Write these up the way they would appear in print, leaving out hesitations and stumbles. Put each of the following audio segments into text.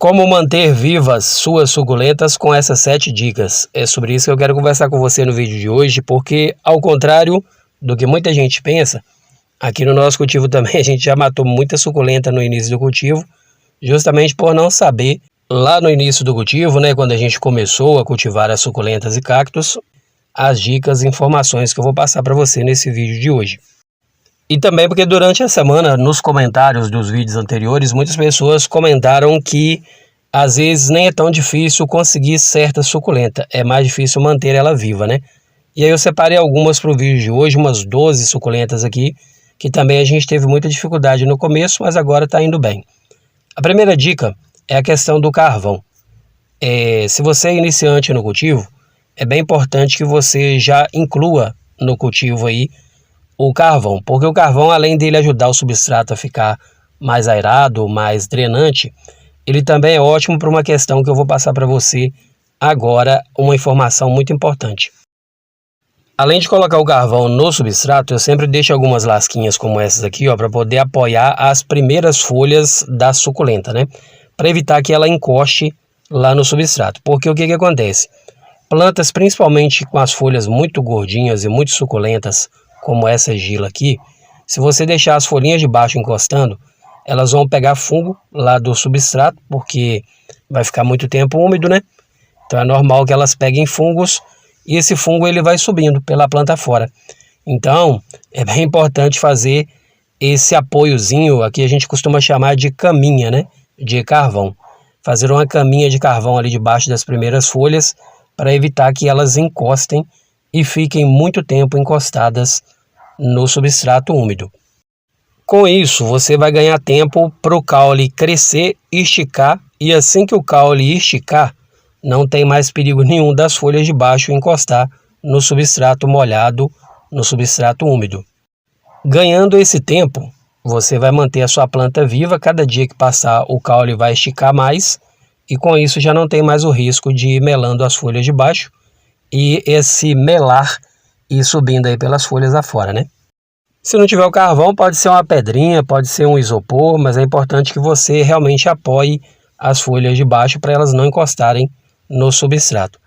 Como manter vivas suas suculentas com essas 7 dicas. É sobre isso que eu quero conversar com você no vídeo de hoje, porque ao contrário do que muita gente pensa, aqui no nosso cultivo também a gente já matou muita suculenta no início do cultivo, justamente por não saber lá no início do cultivo, né, quando a gente começou a cultivar as suculentas e cactos, as dicas e informações que eu vou passar para você nesse vídeo de hoje. E também porque durante a semana, nos comentários dos vídeos anteriores, muitas pessoas comentaram que às vezes nem é tão difícil conseguir certa suculenta, é mais difícil manter ela viva, né? E aí eu separei algumas para o vídeo de hoje, umas 12 suculentas aqui, que também a gente teve muita dificuldade no começo, mas agora está indo bem. A primeira dica é a questão do carvão. Se você é iniciante no cultivo, é bem importante que você já inclua no cultivo aí o carvão, porque o carvão, além dele ajudar o substrato a ficar mais aerado, mais drenante, ele também é ótimo para uma questão que eu vou passar para você agora, uma informação muito importante. Além de colocar o carvão no substrato, eu sempre deixo algumas lasquinhas como essas aqui, ó, para poder apoiar as primeiras folhas da suculenta, né? Para evitar que ela encoste lá no substrato. Porque o que acontece? Plantas, principalmente com as folhas muito gordinhas e muito suculentas, como essa gila aqui, se você deixar as folhinhas de baixo encostando, elas vão pegar fungo lá do substrato, porque vai ficar muito tempo úmido, né? Então é normal que elas peguem fungos e esse fungo ele vai subindo pela planta fora. Então é bem importante fazer esse apoiozinho, aqui a gente costuma chamar de caminha, né? De carvão. Fazer uma caminha de carvão ali debaixo das primeiras folhas para evitar que elas encostem e fiquem muito tempo encostadas no substrato úmido. Com isso, você vai ganhar tempo para o caule crescer, esticar, e assim que o caule esticar, não tem mais perigo nenhum das folhas de baixo encostar no substrato molhado, no substrato úmido. Ganhando esse tempo, você vai manter a sua planta viva, cada dia que passar o caule vai esticar mais, e com isso já não tem mais o risco de ir melando as folhas de baixo, e esse melar ir subindo aí pelas folhas afora, né? Se não tiver o carvão, pode ser uma pedrinha, pode ser um isopor, mas é importante que você realmente apoie as folhas de baixo para elas não encostarem no substrato.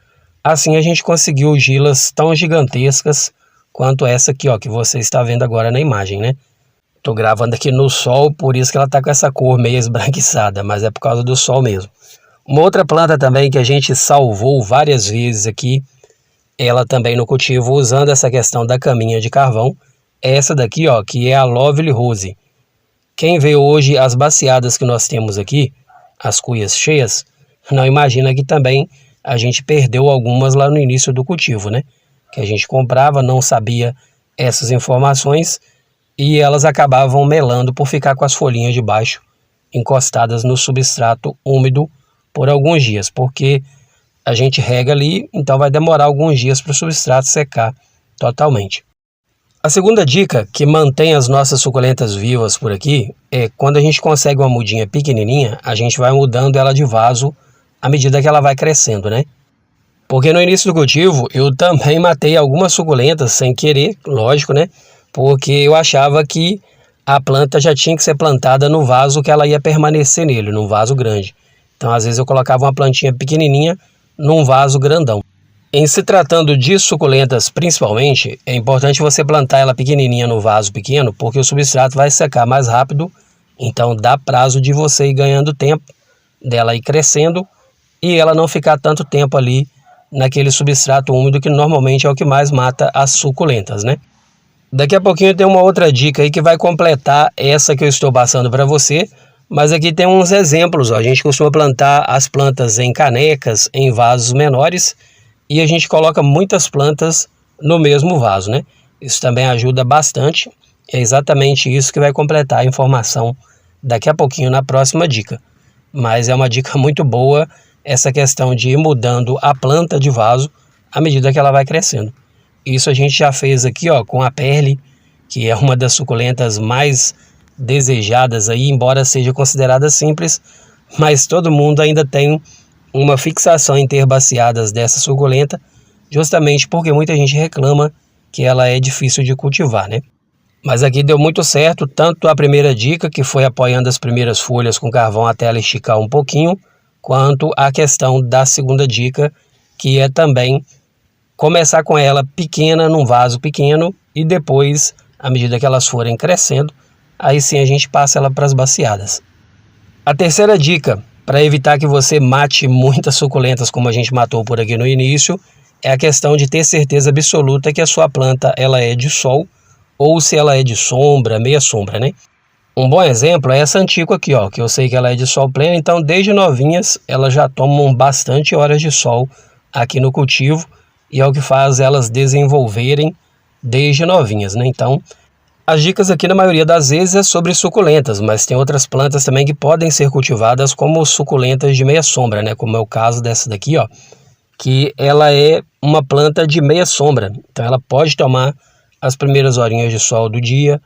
Assim a gente conseguiu gilas tão gigantescas quanto essa aqui, ó, que você está vendo agora na imagem, né? Tô gravando aqui no sol, por isso que ela tá com essa cor meio esbranquiçada, mas é por causa do sol mesmo. Uma outra planta também que a gente salvou várias vezes aqui, ela também no cultivo usando essa questão da caminha de carvão, é essa daqui, ó, que é a Lovely Rose. Quem vê hoje as baciadas que nós temos aqui, as cuias cheias, não imagina que também a gente perdeu algumas lá no início do cultivo, né? Que a gente comprava, não sabia essas informações e elas acabavam melando por ficar com as folhinhas de baixo encostadas no substrato úmido por alguns dias, porque a gente rega ali, então vai demorar alguns dias para o substrato secar totalmente. A segunda dica que mantém as nossas suculentas vivas por aqui é quando a gente consegue uma mudinha pequenininha, a gente vai mudando ela de vaso à medida que ela vai crescendo, né? Porque no início do cultivo eu também matei algumas suculentas sem querer, lógico, né? Porque eu achava que a planta já tinha que ser plantada no vaso que ela ia permanecer nele, num vaso grande. Então às vezes eu colocava uma plantinha pequenininha num vaso grandão. Em se tratando de suculentas principalmente, é importante você plantar ela pequenininha no vaso pequeno, porque o substrato vai secar mais rápido, então dá prazo de você ir ganhando tempo, dela ir crescendo e ela não ficar tanto tempo ali naquele substrato úmido que normalmente é o que mais mata as suculentas, né? Daqui a pouquinho tem uma outra dica aí que vai completar essa que eu estou passando para você, mas aqui tem uns exemplos, ó. A gente costuma plantar as plantas em canecas, em vasos menores, e a gente coloca muitas plantas no mesmo vaso, né? Isso também ajuda bastante. É exatamente isso que vai completar a informação daqui a pouquinho na próxima dica. Mas é uma dica muito boa essa questão de ir mudando a planta de vaso à medida que ela vai crescendo. Isso a gente já fez aqui, ó, com a Perle, que é uma das suculentas mais desejadas aí, embora seja considerada simples, mas todo mundo ainda tem uma fixação em ter baciadas dessa suculenta, justamente porque muita gente reclama que ela é difícil de cultivar, né? Mas aqui deu muito certo, tanto a primeira dica, que foi apoiando as primeiras folhas com carvão até ela esticar um pouquinho, quanto a questão da segunda dica, que é também começar com ela pequena, num vaso pequeno, e depois, à medida que elas forem crescendo, aí sim a gente passa ela para as baciadas. A terceira dica, para evitar que você mate muitas suculentas como a gente matou por aqui no início, é a questão de ter certeza absoluta que a sua planta ela é de sol ou se ela é de sombra, meia sombra, né? Um bom exemplo é essa antiga aqui, ó, que eu sei que ela é de sol pleno, então desde novinhas elas já tomam bastante horas de sol aqui no cultivo e é o que faz elas desenvolverem desde novinhas, né? Então, as dicas aqui na maioria das vezes é sobre suculentas, mas tem outras plantas também que podem ser cultivadas como suculentas de meia sombra, né? Como é o caso dessa daqui, ó, que ela é uma planta de meia sombra, então ela pode tomar as primeiras horinhas de sol do dia,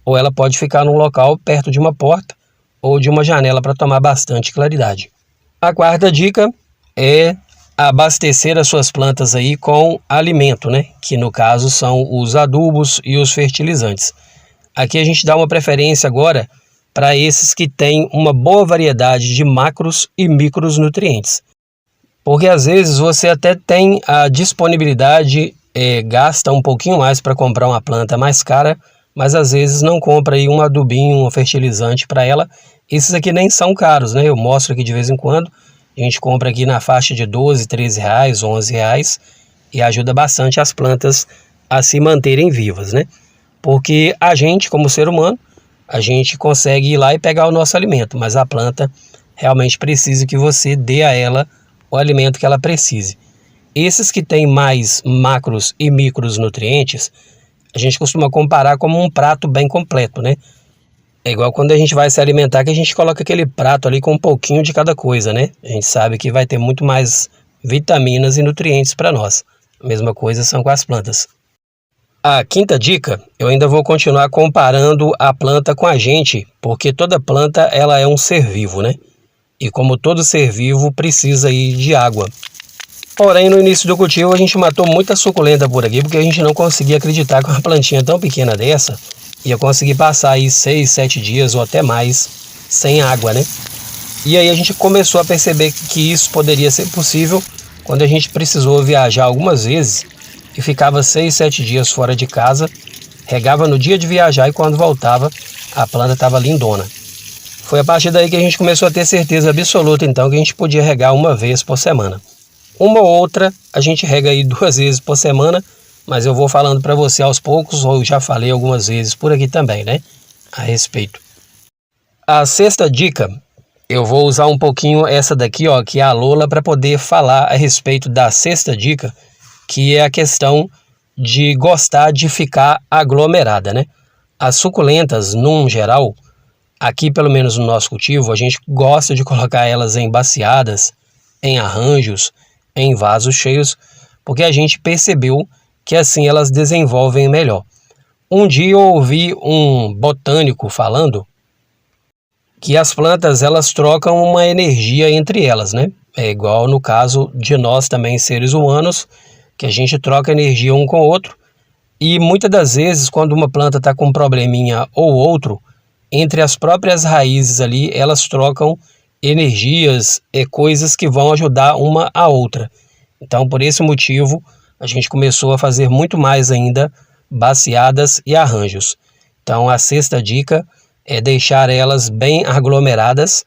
ou ela pode ficar num local perto de uma porta ou de uma janela para tomar bastante claridade. A quarta dica é abastecer as suas plantas aí com alimento, né? Que no caso são os adubos e os fertilizantes. Aqui a gente dá uma preferência agora para esses que têm uma boa variedade de macros e micros nutrientes. Porque às vezes você até tem a disponibilidade, gasta um pouquinho mais para comprar uma planta mais cara, mas às vezes não compra aí um adubinho, um fertilizante para ela. Esses aqui nem são caros, né? Eu mostro aqui de vez em quando. A gente compra aqui na faixa de 12, 13 reais, 11 reais e ajuda bastante as plantas a se manterem vivas, né? Porque a gente, como ser humano, a gente consegue ir lá e pegar o nosso alimento, mas a planta realmente precisa que você dê a ela o alimento que ela precise. Esses que têm mais macros e micros nutrientes, a gente costuma comparar como um prato bem completo, né? É igual quando a gente vai se alimentar, que a gente coloca aquele prato ali com um pouquinho de cada coisa, né? A gente sabe que vai ter muito mais vitaminas e nutrientes para nós. A mesma coisa são com as plantas. A quinta dica, eu ainda vou continuar comparando a planta com a gente, porque toda planta ela é um ser vivo, né? E como todo ser vivo precisa aí de água. Porém, no início do cultivo a gente matou muita suculenta por aqui, porque a gente não conseguia acreditar que uma plantinha tão pequena dessa ia conseguir passar aí 6, 7 dias ou até mais sem água, né? E aí a gente começou a perceber que isso poderia ser possível quando a gente precisou viajar algumas vezes e ficava 6, 7 dias fora de casa, regava no dia de viajar e quando voltava a planta estava lindona. Foi a partir daí que a gente começou a ter certeza absoluta então que a gente podia regar uma vez por semana. Uma ou outra a gente rega aí 2 vezes por semana, mas eu vou falando para você aos poucos, ou eu já falei algumas vezes por aqui também, né, a respeito. A sexta dica, eu vou usar um pouquinho essa daqui, ó, que é a Lola, para poder falar a respeito da sexta dica, que é a questão de gostar de ficar aglomerada, né? As suculentas, num geral, aqui pelo menos no nosso cultivo, a gente gosta de colocar elas em baciadas, em arranjos, em vasos cheios, porque a gente percebeu que assim elas desenvolvem melhor. Um dia eu ouvi um botânico falando que as plantas elas trocam uma energia entre elas, né? É igual no caso de nós também seres humanos, que a gente troca energia um com o outro, e muitas das vezes quando uma planta está com um probleminha ou outro, entre as próprias raízes ali elas trocam energias e coisas que vão ajudar uma a outra. Então, por esse motivo, a gente começou a fazer muito mais ainda baciadas e arranjos. Então, a sexta dica é deixar elas bem aglomeradas,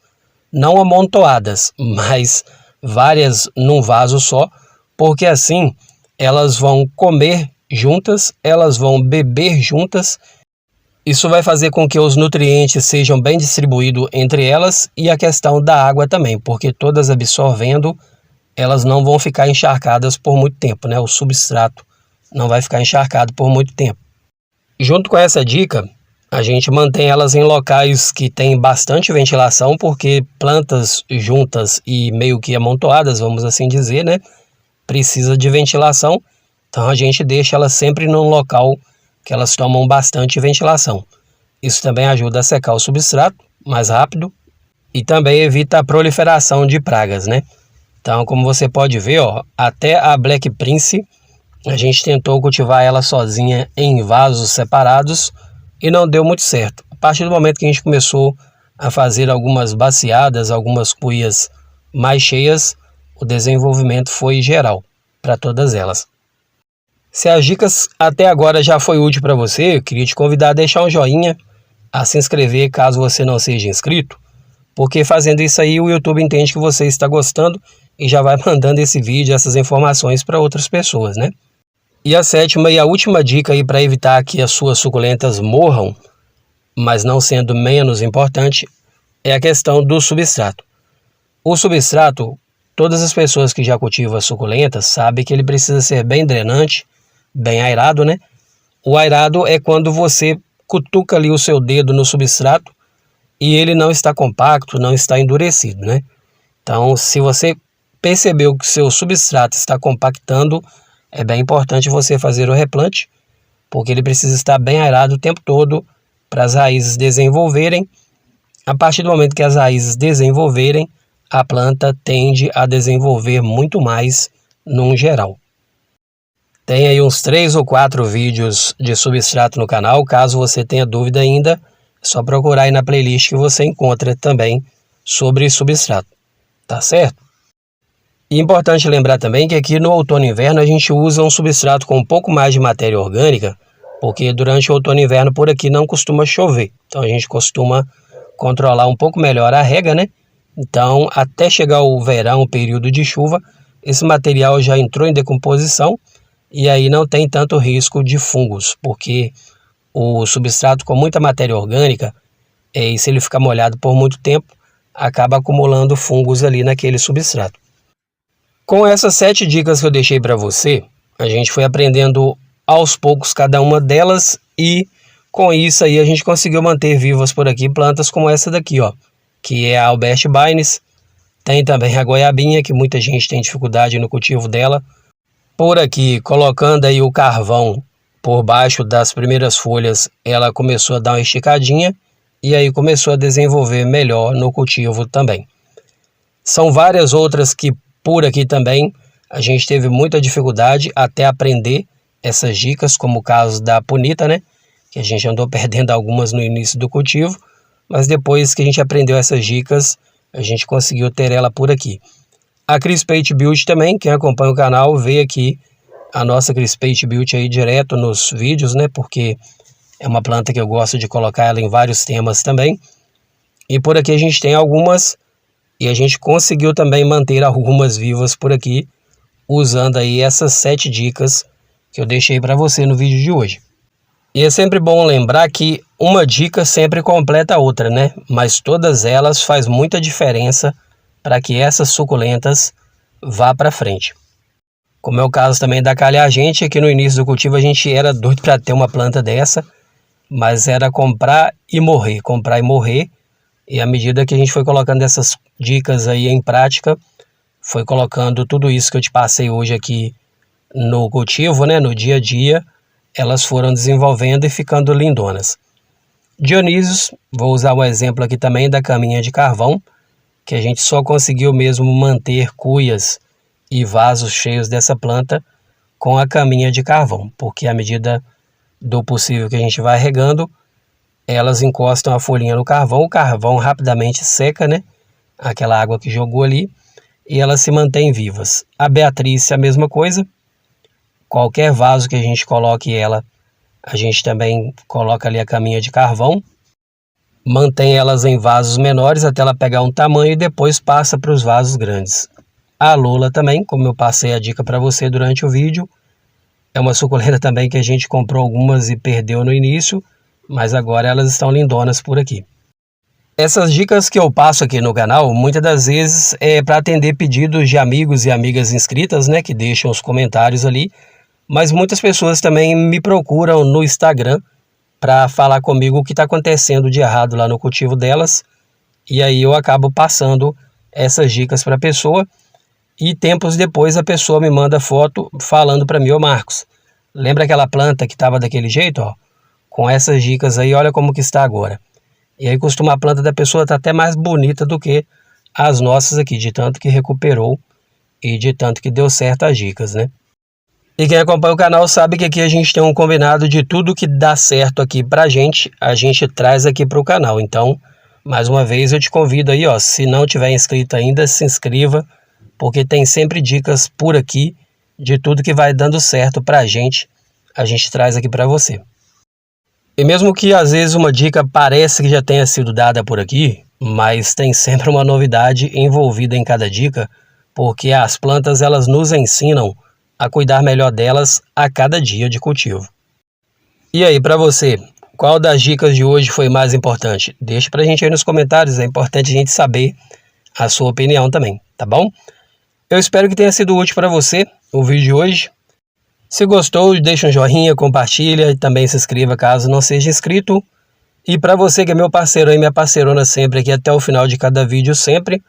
não amontoadas, mas várias num vaso só, porque assim elas vão comer juntas, elas vão beber juntas. Isso vai fazer com que os nutrientes sejam bem distribuídos entre elas e a questão da água também, porque todas absorvendo, elas não vão ficar encharcadas por muito tempo, né? O substrato não vai ficar encharcado por muito tempo. Junto com essa dica, a gente mantém elas em locais que tem bastante ventilação, porque plantas juntas e meio que amontoadas, vamos assim dizer, né? Precisa de ventilação, então a gente deixa elas sempre num local que elas tomam bastante ventilação. Isso também ajuda a secar o substrato mais rápido e também evita a proliferação de pragas, né? Então, como você pode ver, ó, até a Black Prince, a gente tentou cultivar ela sozinha em vasos separados e não deu muito certo. A partir do momento que a gente começou a fazer algumas baciadas, algumas cuias mais cheias, o desenvolvimento foi geral para todas elas. Se as dicas até agora já foi útil para você, eu queria te convidar a deixar um joinha, a se inscrever caso você não seja inscrito, porque fazendo isso aí o YouTube entende que você está gostando e já vai mandando esse vídeo, essas informações para outras pessoas, né? E a sétima e a última dica aí para evitar que as suas suculentas morram, mas não sendo menos importante, é a questão do substrato. O substrato, todas as pessoas que já cultivam suculentas sabem que ele precisa ser bem drenante, bem aerado, né? O aerado é quando você cutuca ali o seu dedo no substrato e ele não está compacto, não está endurecido, né? Então, se você percebeu que seu substrato está compactando, é bem importante você fazer o replante, porque ele precisa estar bem aerado o tempo todo para as raízes desenvolverem. A partir do momento que as raízes desenvolverem, a planta tende a desenvolver muito mais num geral. Tem aí uns 3 ou 4 vídeos de substrato no canal, caso você tenha dúvida ainda, é só procurar aí na playlist que você encontra também sobre substrato, tá certo? E importante lembrar também que aqui no outono e inverno a gente usa um substrato com um pouco mais de matéria orgânica, porque durante o outono e inverno por aqui não costuma chover, então a gente costuma controlar um pouco melhor a rega, né? Então até chegar o verão, o período de chuva, esse material já entrou em decomposição, e aí não tem tanto risco de fungos, porque o substrato com muita matéria orgânica, e se ele ficar molhado por muito tempo, acaba acumulando fungos ali naquele substrato. Com essas 7 dicas que eu deixei para você, a gente foi aprendendo aos poucos cada uma delas e com isso aí a gente conseguiu manter vivas por aqui plantas como essa daqui, ó, que é a Albert Bines. Tem também a goiabinha, que muita gente tem dificuldade no cultivo dela. Por aqui, colocando aí o carvão por baixo das primeiras folhas, ela começou a dar uma esticadinha e aí começou a desenvolver melhor no cultivo também. São várias outras que por aqui também a gente teve muita dificuldade até aprender essas dicas, como o caso da punita, né? Que a gente andou perdendo algumas no início do cultivo, mas depois que a gente aprendeu essas dicas, a gente conseguiu ter ela por aqui. A Crispate Beauty também, quem acompanha o canal, vê aqui a nossa Crispate Beauty aí direto nos vídeos, né? Porque é uma planta que eu gosto de colocar ela em vários temas também. E por aqui a gente tem algumas, e a gente conseguiu também manter algumas vivas por aqui, usando aí essas 7 dicas que eu deixei para você no vídeo de hoje. E é sempre bom lembrar que uma dica sempre completa a outra, né? Mas todas elas faz muita diferença para que essas suculentas vá para frente. Como é o caso também da calha-agente, aqui no início do cultivo a gente era doido para ter uma planta dessa, mas era comprar e morrer, e à medida que a gente foi colocando essas dicas aí em prática, foi colocando tudo isso que eu te passei hoje aqui no cultivo, né, no dia a dia, elas foram desenvolvendo e ficando lindonas. Dionísios, vou usar um exemplo aqui também da caminha de carvão, que a gente só conseguiu mesmo manter cuias e vasos cheios dessa planta com a caminha de carvão, porque à medida do possível que a gente vai regando, elas encostam a folhinha no carvão, o carvão rapidamente seca, né? Aquela água que jogou ali, e elas se mantêm vivas. A Beatriz, a mesma coisa, qualquer vaso que a gente coloque ela, a gente também coloca ali a caminha de carvão, mantém elas em vasos menores até ela pegar um tamanho e depois passa para os vasos grandes. A Lula também, como eu passei a dica para você durante o vídeo, é uma suculenta também que a gente comprou algumas e perdeu no início, mas agora elas estão lindonas por aqui. Essas dicas que eu passo aqui no canal, muitas das vezes é para atender pedidos de amigos e amigas inscritas, né, que deixam os comentários ali, mas muitas pessoas também me procuram no Instagram para falar comigo o que está acontecendo de errado lá no cultivo delas, e aí eu acabo passando essas dicas para a pessoa, e tempos depois a pessoa me manda foto falando para mim: ô Marcos, lembra aquela planta que estava daquele jeito, ó? Com essas dicas aí, olha como que está agora. E aí costuma a planta da pessoa estar até mais bonita do que as nossas aqui, de tanto que recuperou e de tanto que deu certo as dicas, né? E quem acompanha o canal sabe que aqui a gente tem um combinado de tudo que dá certo aqui pra gente, a gente traz aqui para o canal. Então, Mais uma vez eu te convido aí, ó, se não tiver inscrito ainda, se inscreva, porque tem sempre dicas por aqui de tudo que vai dando certo pra gente, a gente traz aqui para você. E mesmo que às vezes uma dica pareça que já tenha sido dada por aqui, mas tem sempre uma novidade envolvida em cada dica, porque as plantas elas nos ensinam a cuidar melhor delas a cada dia de cultivo. E aí, para você, qual das dicas de hoje foi mais importante? Deixa pra gente aí nos comentários, é importante a gente saber a sua opinião também, tá bom? Eu espero que tenha sido útil para você o vídeo de hoje. Se gostou, deixa um joinha, compartilha e também se inscreva caso não seja inscrito. E para você que é meu parceiro e minha parceirona sempre aqui até o final de cada vídeo sempre,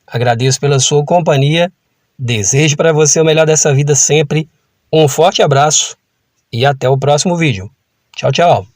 agradeço pela sua companhia, desejo para você o melhor dessa vida sempre, um forte abraço e até o próximo vídeo. Tchau, tchau.